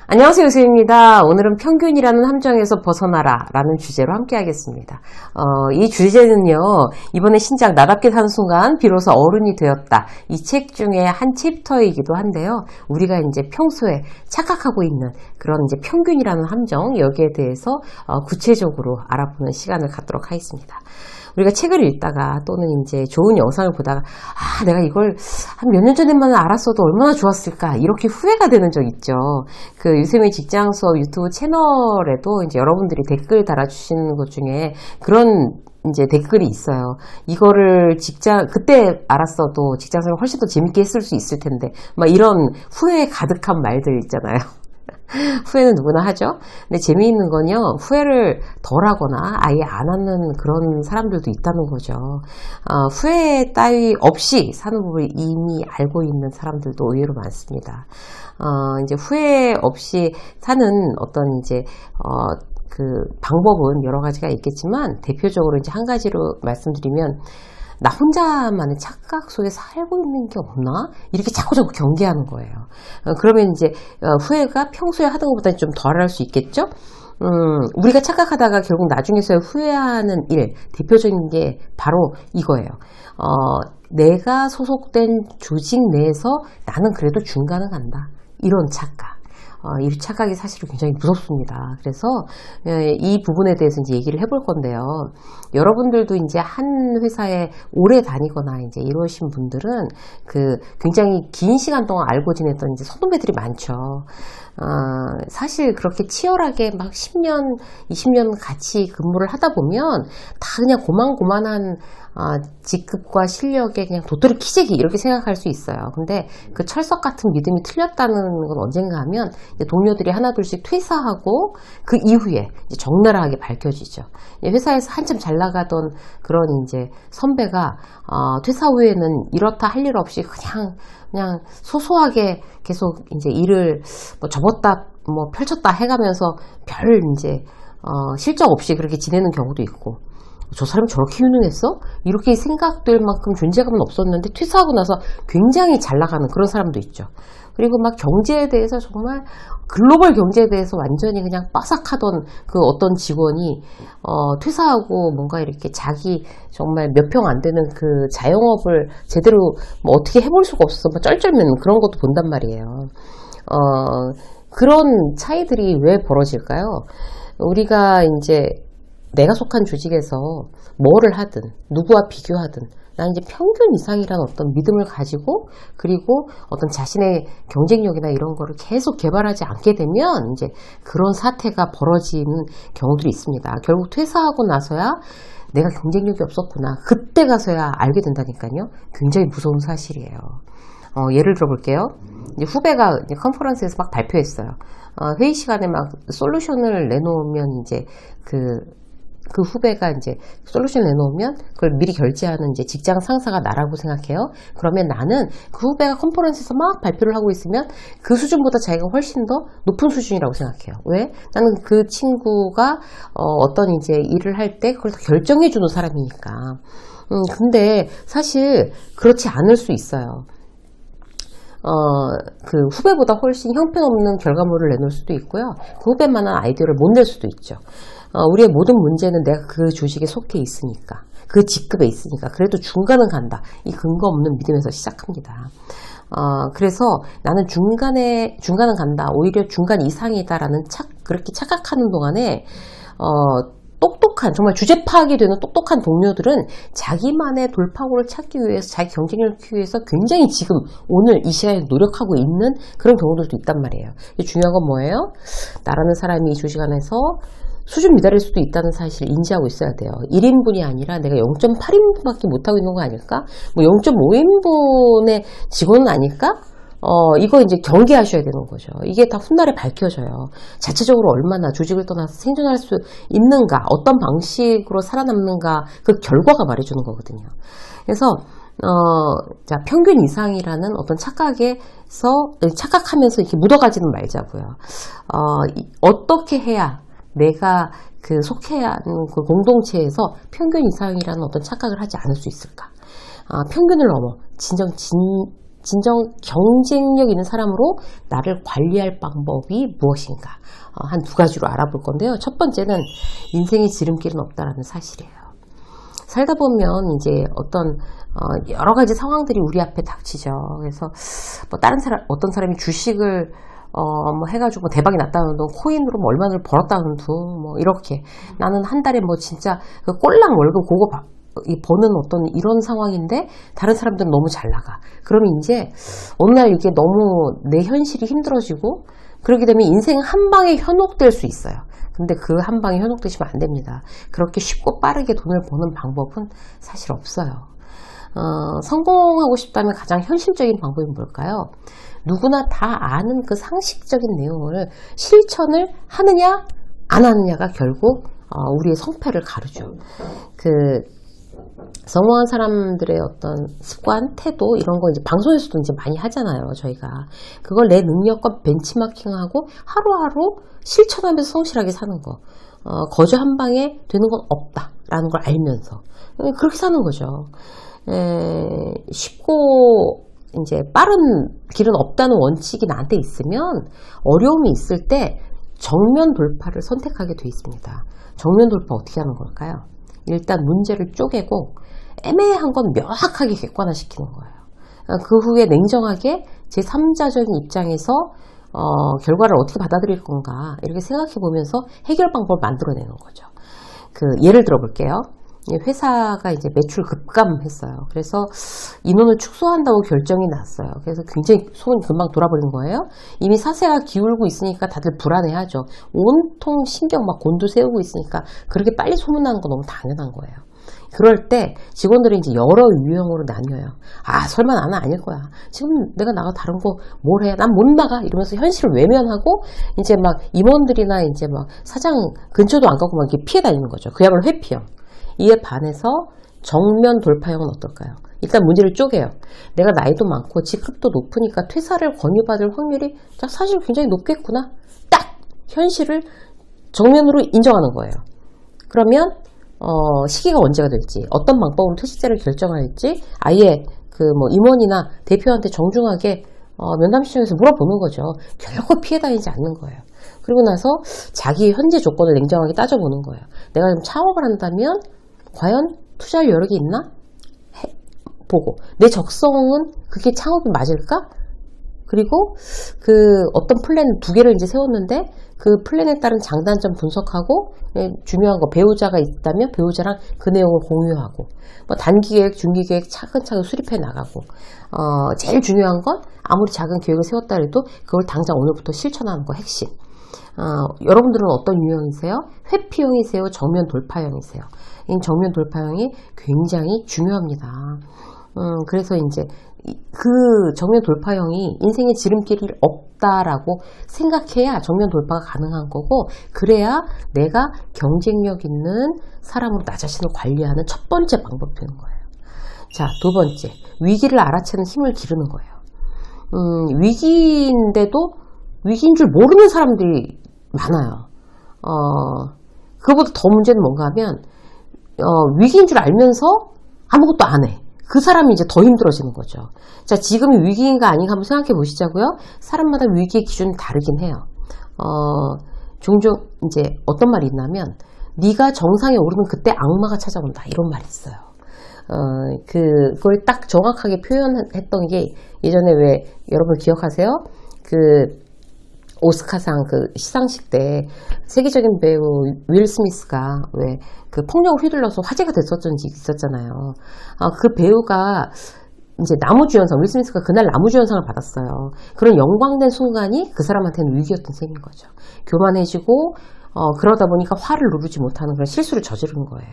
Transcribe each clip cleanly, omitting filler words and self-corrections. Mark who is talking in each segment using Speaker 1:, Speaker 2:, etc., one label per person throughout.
Speaker 1: 안녕하세요, 유수입니다. 오늘은 평균이라는 함정에서 벗어나라 라는 주제로 함께 하겠습니다. 이 주제는요, 이번에 신작 나답게 사는 순간 비로소 어른이 되었다. 이 책 중에 한 챕터이기도 한데요. 우리가 이제 평소에 착각하고 있는 그런 이제 평균이라는 함정, 여기에 대해서 구체적으로 알아보는 시간을 갖도록 하겠습니다. 우리가 책을 읽다가 또는 이제 좋은 영상을 보다가 내가 이걸 한 몇 년 전에만 알았어도 얼마나 좋았을까 이렇게 후회가 되는 적 있죠. 그 유쌤의 직장 수업 유튜브 채널에도 이제 여러분들이 댓글 달아주시는 것 중에 그런 이제 댓글이 있어요. 이거를 그때 알았어도 직장생활 훨씬 더 재밌게 했을 수 있을 텐데 막 이런 후회에 가득한 말들 있잖아요. 후회는 누구나 하죠. 근데 재미있는 건요, 후회를 덜 하거나 아예 안 하는 그런 사람들도 있다는 거죠. 후회 따위 없이 사는 법을 이미 알고 있는 사람들도 의외로 많습니다. 이제 후회 없이 사는 어떤 이제 그 방법은 여러 가지가 있겠지만 대표적으로 이제 한 가지로 말씀드리면, 나 혼자만의 착각 속에 살고 있는 게 없나? 이렇게 자꾸 경계하는 거예요. 그러면 이제 후회가 평소에 하던 것보다 좀 덜 할 수 있겠죠? 우리가 착각하다가 결국 나중에서야 후회하는 일, 대표적인 게 바로 이거예요. 내가 소속된 조직 내에서 나는 그래도 중간은 간다. 이런 착각. 이 착각이 사실은 굉장히 무섭습니다. 그래서 이 부분에 대해서 이제 얘기를 해볼 건데요. 여러분들도 이제 한 회사에 오래 다니거나 이제 이러신 분들은 그 굉장히 긴 시간 동안 알고 지냈던 이제 선후배들이 많죠. 사실 그렇게 치열하게 막 10년, 20년 같이 근무를 하다 보면 다 그냥 고만고만한 직급과 실력에 그냥 도토리 키재기 이렇게 생각할 수 있어요. 근데 그 철석 같은 믿음이 틀렸다는 건 언젠가 하면 이제 동료들이 하나둘씩 퇴사하고 그 이후에 이제 적나라하게 밝혀지죠. 회사에서 한참 잘 나가던 그런 이제 선배가 퇴사 후에는 이렇다 할 일 없이 그냥 소소하게 계속 이제 일을 뭐 접었다 뭐 펼쳤다 해가면서 별 이제 실적 없이 그렇게 지내는 경우도 있고, 저 사람이 저렇게 유능했어? 이렇게 생각될 만큼 존재감은 없었는데 퇴사하고 나서 굉장히 잘 나가는 그런 사람도 있죠. 그리고 막 경제에 대해서 정말 글로벌 경제에 대해서 완전히 그냥 빠삭하던 그 어떤 직원이 퇴사하고 뭔가 이렇게 자기 정말 몇 평 안 되는 그 자영업을 제대로 뭐 어떻게 해볼 수가 없어서 막 쩔쩔매는 그런 것도 본단 말이에요. 그런 차이들이 왜 벌어질까요? 우리가 이제 내가 속한 조직에서 뭐를 하든 누구와 비교하든 난 이제 평균 이상이라는 어떤 믿음을 가지고, 그리고 어떤 자신의 경쟁력이나 이런 거를 계속 개발하지 않게 되면 이제 그런 사태가 벌어지는 경우들이 있습니다. 결국 퇴사하고 나서야 내가 경쟁력이 없었구나, 그때 가서야 알게 된다니까요. 굉장히 무서운 사실이에요. 예를 들어볼게요. 이제 후배가 이제 컨퍼런스에서 막 발표했어요. 회의 시간에 막 솔루션을 내놓으면 이제 그 후배가 이제 솔루션을 내놓으면 그걸 미리 결제하는 이제 직장 상사가 나라고 생각해요. 그러면 나는 그 후배가 컨퍼런스에서 막 발표를 하고 있으면 그 수준보다 자기가 훨씬 더 높은 수준이라고 생각해요. 왜? 나는 그 친구가 어떤 이제 일을 할 때 그걸 다 결정해 주는 사람이니까. 근데 사실 그렇지 않을 수 있어요. 그 후배보다 훨씬 형편없는 결과물을 내놓을 수도 있고요. 그 후배만한 아이디어를 못 낼 수도 있죠. 우리의 모든 문제는 내가 그 조직에 속해 있으니까, 그 직급에 있으니까 그래도 중간은 간다, 이 근거 없는 믿음에서 시작합니다. 그래서 나는 중간은 간다, 오히려 중간 이상이다라는 그렇게 착각하는 동안에 똑똑한, 정말 주제 파악이 되는 똑똑한 동료들은 자기만의 돌파구를 찾기 위해서, 자기 경쟁력을 키우기 위해서 굉장히 지금 오늘 이 시간에 노력하고 있는 그런 경우들도 있단 말이에요. 중요한 건 뭐예요? 나라는 사람이 이 조직 안에서 수준 미달일 수도 있다는 사실을 인지하고 있어야 돼요. 1인분이 아니라 내가 0.8인분밖에 못하고 있는 거 아닐까? 뭐 0.5인분의 직원은 아닐까? 이거 이제 경계하셔야 되는 거죠. 이게 다 훗날에 밝혀져요. 자체적으로 얼마나 조직을 떠나서 생존할 수 있는가, 어떤 방식으로 살아남는가, 그 결과가 말해주는 거거든요. 그래서 자, 평균 이상이라는 어떤 착각하면서 이렇게 묻어가지는 말자고요. 어떻게 해야 내가 그 속해야 하는 그 공동체에서 평균 이상이라는 어떤 착각을 하지 않을 수 있을까? 평균을 넘어 진정 경쟁력 있는 사람으로 나를 관리할 방법이 무엇인가? 한 두 가지로 알아볼 건데요. 첫 번째는 인생의 지름길은 없다라는 사실이에요. 살다 보면 이제 어떤 여러 가지 상황들이 우리 앞에 닥치죠. 그래서 뭐 다른 사람, 어떤 사람이 주식을 뭐 해가지고 대박이 났다는 둥, 코인으로 뭐 얼마를 벌었다는 둥, 뭐 이렇게 나는 한 달에 뭐 진짜 그 꼴랑 월급 그거 버는 어떤 이런 상황인데 다른 사람들은 너무 잘 나가. 그러면 이제 어느 날 이게 너무 내 현실이 힘들어지고 그렇게 되면 인생 한 방에 현혹될 수 있어요. 근데 그 한 방에 현혹되시면 안 됩니다. 그렇게 쉽고 빠르게 돈을 버는 방법은 사실 없어요. 성공하고 싶다면 가장 현실적인 방법이 뭘까요? 누구나 다 아는 그 상식적인 내용을 실천을 하느냐 안 하느냐가 결국 우리의 성패를 가르죠. 그 성공한 사람들의 어떤 습관, 태도 이런 거 이제 방송에서도 이제 많이 하잖아요. 저희가 그걸 내 능력과 벤치마킹하고 하루하루 실천하면서 성실하게 사는 거. 거저 한 방에 되는 건 없다라는 걸 알면서 그렇게 사는 거죠. 쉽고 이제 빠른 길은 없다는 원칙이 나한테 있으면 어려움이 있을 때 정면 돌파를 선택하게 돼 있습니다. 정면 돌파 어떻게 하는 걸까요? 일단 문제를 쪼개고 애매한 건 명확하게 객관화시키는 거예요. 그 후에 냉정하게 제3자적인 입장에서 결과를 어떻게 받아들일 건가 이렇게 생각해 보면서 해결 방법을 만들어내는 거죠. 그 예를 들어 볼게요. 회사가 이제 매출 급감했어요. 그래서 인원을 축소한다고 결정이 났어요. 그래서 굉장히 소문이 금방 돌아버린 거예요. 이미 사세가 기울고 있으니까 다들 불안해하죠. 온통 신경 막 곤두세우고 있으니까 그렇게 빨리 소문나는 건 너무 당연한 거예요. 그럴 때 직원들이 이제 여러 유형으로 나뉘어요. 아, 설마 나는 아닐 거야. 지금 내가 나가 다른 거 뭘 해? 난 못 나가. 이러면서 현실을 외면하고 이제 막 임원들이나 이제 막 사장 근처도 안 가고 막 이렇게 피해 다니는 거죠. 그야말로 회피형. 이에 반해서 정면 돌파형은 어떨까요? 일단 문제를 쪼개요. 내가 나이도 많고 직급도 높으니까 퇴사를 권유받을 확률이 사실 굉장히 높겠구나. 딱 현실을 정면으로 인정하는 거예요. 그러면 시기가 언제가 될지, 어떤 방법으로 퇴직자를 결정할지 아예 그 뭐 임원이나 대표한테 정중하게 면담 시청에서 물어보는 거죠. 결코 피해 다니지 않는 거예요. 그리고 나서 자기 현재 조건을 냉정하게 따져보는 거예요. 내가 좀 창업을 한다면 과연 투자할 여력이 있나? 보고 내 적성은 그게 창업이 맞을까? 그리고 그 어떤 플랜 두 개를 이제 세웠는데 그 플랜에 따른 장단점 분석하고 중요한 거 배우자가 있다면 배우자랑 그 내용을 공유하고 뭐 단기 계획, 중기 계획 차근차근 수립해 나가고 제일 중요한 건 아무리 작은 계획을 세웠다 해도 그걸 당장 오늘부터 실천하는 거 핵심. 여러분들은 어떤 유형이세요? 회피형이세요? 정면 돌파형이세요? 이 정면 돌파형이 굉장히 중요합니다. 그래서 이제 그 정면 돌파형이 인생의 지름길이 없다라고 생각해야 정면 돌파가 가능한 거고, 그래야 내가 경쟁력 있는 사람으로 나 자신을 관리하는 첫 번째 방법이 되는 거예요. 자, 두 번째, 위기를 알아채는 힘을 기르는 거예요. 위기인데도 위기인 줄 모르는 사람들이 많아요. 그거보다 더 문제는 뭔가 하면 위기인 줄 알면서 아무것도 안 해. 그 사람이 이제 더 힘들어지는 거죠. 자, 지금이 위기인가 아닌가 한번 생각해 보시자고요. 사람마다 위기의 기준이 다르긴 해요. 종종 이제 어떤 말이 있냐면 네가 정상에 오르면 그때 악마가 찾아온다, 이런 말이 있어요. 그걸 딱 정확하게 표현했던 게 예전에 왜 여러분 기억하세요? 그 오스카상 그 시상식 때 세계적인 배우 윌 스미스가 왜 그 폭력을 휘둘러서 화제가 됐었던 적이 있었잖아요. 그 배우가 이제 나무주연상, 윌 스미스가 그날 나무주연상을 받았어요. 그런 영광된 순간이 그 사람한테는 위기였던 셈인 거죠. 교만해지고 그러다 보니까 화를 누르지 못하는 그런 실수를 저지른 거예요.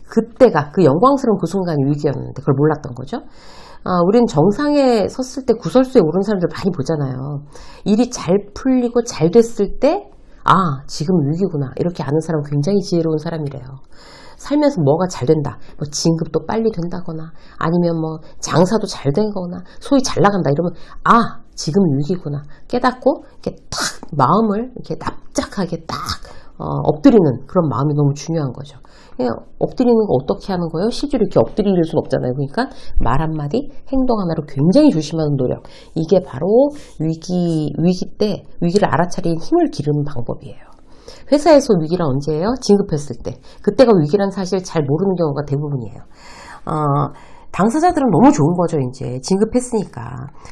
Speaker 1: 그때가 그 영광스러운 그 순간이 위기였는데 그걸 몰랐던 거죠. 우리는 정상에 섰을 때 구설수에 오른 사람들 많이 보잖아요. 일이 잘 풀리고 잘 됐을 때 지금 위기구나, 이렇게 아는 사람은 굉장히 지혜로운 사람이래요. 살면서 뭐가 잘 된다, 뭐 진급도 빨리 된다거나 아니면 뭐 장사도 잘 된거나 소위 잘 나간다 이러면 지금 위기구나 깨닫고 이렇게 딱 마음을 이렇게 납작하게 딱 엎드리는 그런 마음이 너무 중요한 거죠. 엎드리는 거 어떻게 하는 거예요? 실제로 이렇게 엎드릴 수는 없잖아요. 그러니까 말 한마디, 행동 하나로 굉장히 조심하는 노력. 이게 바로 위기 때 위기를 알아차리는 힘을 기르는 방법이에요. 회사에서 위기란 언제예요? 진급했을 때. 그때가 위기란 사실 잘 모르는 경우가 대부분이에요. 당사자들은 너무 좋은 거죠. 이제 진급했으니까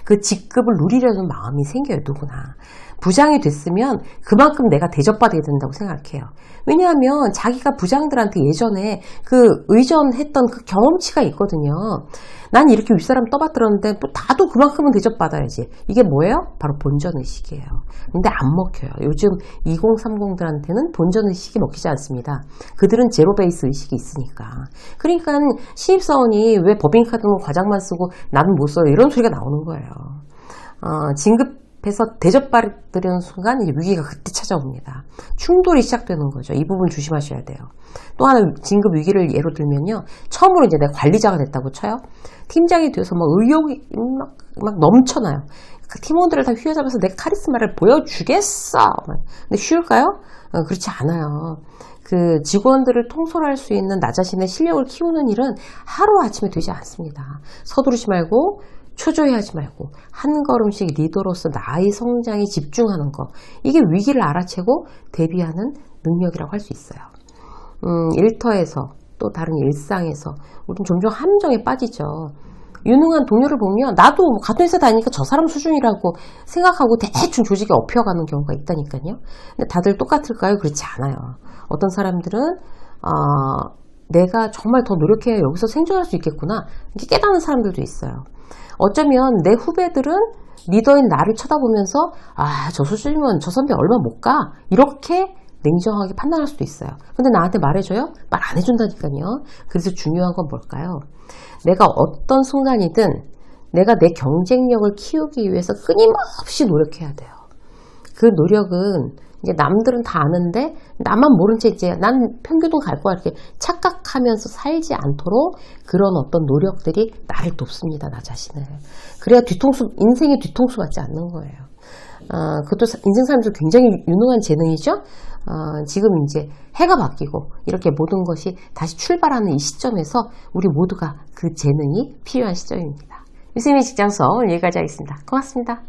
Speaker 1: 그 직급을 누리려는 마음이 생겨요. 누구나. 부장이 됐으면 그만큼 내가 대접받아야 된다고 생각해요. 왜냐하면 자기가 부장들한테 예전에 그 의존했던 그 경험치가 있거든요. 난 이렇게 윗사람 떠받들었는데 뭐 나도 그만큼은 대접받아야지. 이게 뭐예요? 바로 본전의식이에요. 근데 안 먹혀요. 요즘 2030들한테는 본전의식이 먹히지 않습니다. 그들은 제로 베이스 의식이 있으니까. 그러니까 신입사원이 왜 법인카드는 과장만 쓰고 나는 못 써요. 이런 소리가 나오는 거예요. 진급해서 대접받으려는 순간 이제 위기가 그때 찾아옵니다. 충돌이 시작되는 거죠. 이 부분 조심하셔야 돼요. 또 하나 진급 위기를 예로 들면요. 처음으로 이제 내가 관리자가 됐다고 쳐요. 팀장이 돼서 막 의욕이 막 넘쳐나요. 그 팀원들을 다 휘어잡아서 내 카리스마를 보여주겠어. 근데 쉬울까요? 그렇지 않아요. 그 직원들을 통솔할 수 있는 나 자신의 실력을 키우는 일은 하루아침에 되지 않습니다. 서두르지 말고 초조해하지 말고 한 걸음씩 리더로서 나의 성장에 집중하는 거. 이게 위기를 알아채고 대비하는 능력이라고 할 수 있어요. 일터에서 또 다른 일상에서 우리는 종종 함정에 빠지죠. 유능한 동료를 보면 나도 뭐 같은 회사 다니니까 저 사람 수준이라고 생각하고 대충 조직에 업혀가는 경우가 있다니까요. 근데 다들 똑같을까요? 그렇지 않아요. 어떤 사람들은 내가 정말 더 노력해야 여기서 생존할 수 있겠구나 이렇게 깨닫는 사람들도 있어요. 어쩌면 내 후배들은 리더인 나를 쳐다보면서 저 수준이면 저 선배 얼마 못 가 이렇게 냉정하게 판단할 수도 있어요. 근데 나한테 말해줘요? 말 안 해준다니까요. 그래서 중요한 건 뭘까요? 내가 어떤 순간이든 내가 내 경쟁력을 키우기 위해서 끊임없이 노력해야 돼요. 그 노력은 이제 남들은 다 아는데 나만 모른 채 이제 난 평균은 갈 거야 이렇게 착각하면서 살지 않도록 그런 어떤 노력들이 나를 돕습니다. 나 자신을. 그래야 인생의 뒤통수 맞지 않는 거예요. 그것도 인생 살면서 굉장히 유능한 재능이죠. 지금 이제 해가 바뀌고 이렇게 모든 것이 다시 출발하는 이 시점에서 우리 모두가 그 재능이 필요한 시점입니다. 유쌤의 직장서 오늘 여기까지 하겠습니다. 고맙습니다.